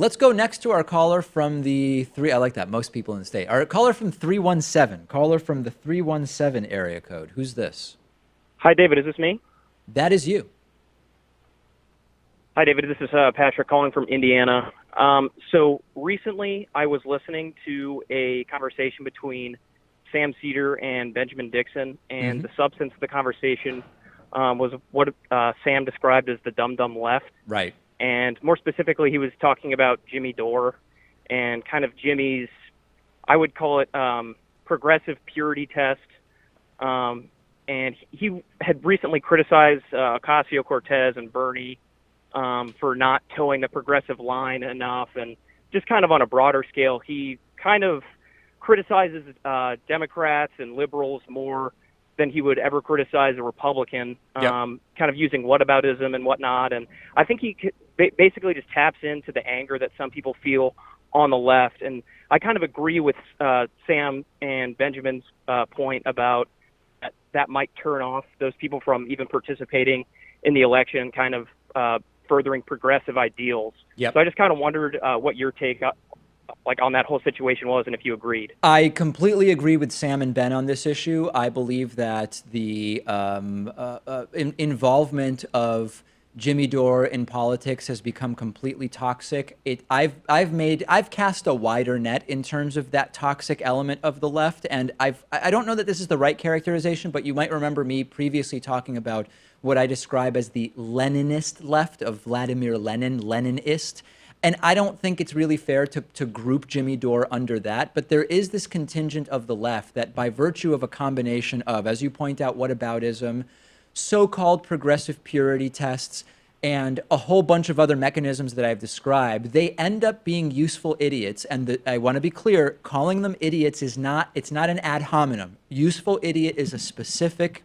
Let's go next to our caller from the I like that, most people in the state. Our caller from 317. Caller from the 317 area code. Who's this? Hi, David. Is this me? That is you. Hi, David. This is Patrick calling from Indiana. So recently I was listening to a conversation between Sam Seder and Benjamin Dixon, and the substance of the conversation was what Sam described as the dumb left. Right. And more specifically, he was talking about Jimmy Dore and kind of Jimmy's, I would call it, progressive purity test. And he had recently criticized Ocasio-Cortez and Bernie for not towing the progressive line enough. And just kind of on a broader scale, he kind of criticizes Democrats and liberals more than he would ever criticize a Republican, kind of using whataboutism and whatnot. And I think he basically just taps into the anger that some people feel on the left. And I kind of agree with Sam and Benjamin's point about that might turn off those people from even participating in the election, kind of furthering progressive ideals. Yep. So I just kind of wondered what your take on that whole situation was, and if you agreed. I completely agree with Sam and Ben on this issue. I believe that the involvement of Jimmy Dore in politics has become completely toxic. I've cast a wider net in terms of that toxic element of the left, and I don't know that this is the right characterization, but you might remember me previously talking about what I describe as the Leninist left of Vladimir Lenin, Leninist. And I don't think it's really fair to group Jimmy Dore under that, but there is this contingent of the left that by virtue of a combination of, as you point out, whataboutism, so-called progressive purity tests, and a whole bunch of other mechanisms that I've described, they end up being useful idiots. And I want to be clear, calling them idiots it's not an ad hominem. Useful idiot is a specific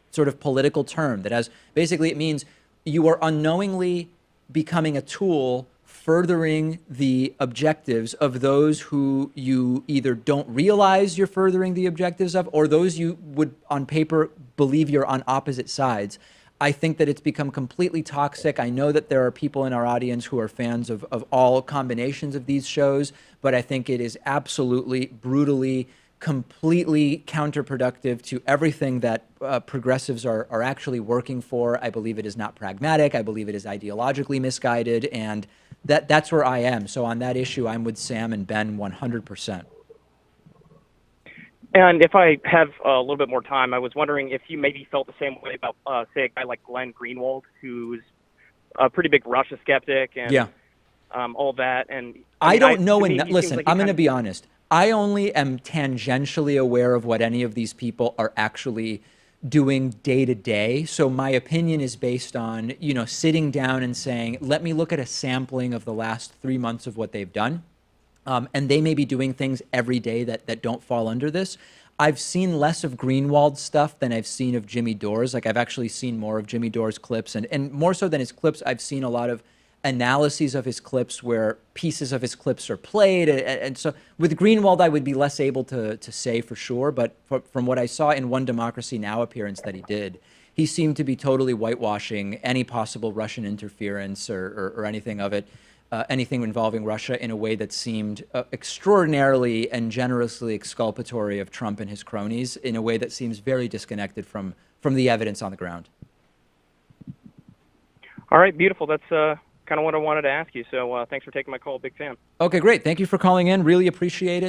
sort of political term that has, basically it means you are unknowingly becoming a tool furthering the objectives of those who you either don't realize you're furthering the objectives of, or those you would on paper believe you're on opposite sides. I think that it's become completely toxic. I know that there are people in our audience who are fans of all combinations of these shows, but I think it is absolutely, brutally, completely counterproductive to everything that progressives are actually working for. I believe it is not pragmatic. I believe it is ideologically misguided, and that's where I am. So on that issue, I'm with Sam and Ben 100%. And if I have a little bit more time, I was wondering if you maybe felt the same way about, say, a guy like Glenn Greenwald, who's a pretty big Russia skeptic and all that. And I don't know. Listen, I'm going to be honest. I only am tangentially aware of what any of these people are actually doing day to day. So my opinion is based on, sitting down and saying, let me look at a sampling of the last 3 months of what they've done. And they may be doing things every day that don't fall under this. I've seen less of Greenwald's stuff than I've seen of Jimmy Dore's. Like, I've actually seen more of Jimmy Dore's clips, and more so than his clips, I've seen a lot of analyses of his clips where pieces of his clips are played. And so with Greenwald, I would be less able to say for sure. But from what I saw in One Democracy Now! Appearance that he did, he seemed to be totally whitewashing any possible Russian interference or anything of it. Anything involving Russia in a way that seemed extraordinarily and generously exculpatory of Trump and his cronies, in a way that seems very disconnected from the evidence on the ground. All right, beautiful. That's kind of what I wanted to ask you. So thanks for taking my call. Big fan. Okay, great. Thank you for calling in. Really appreciate it.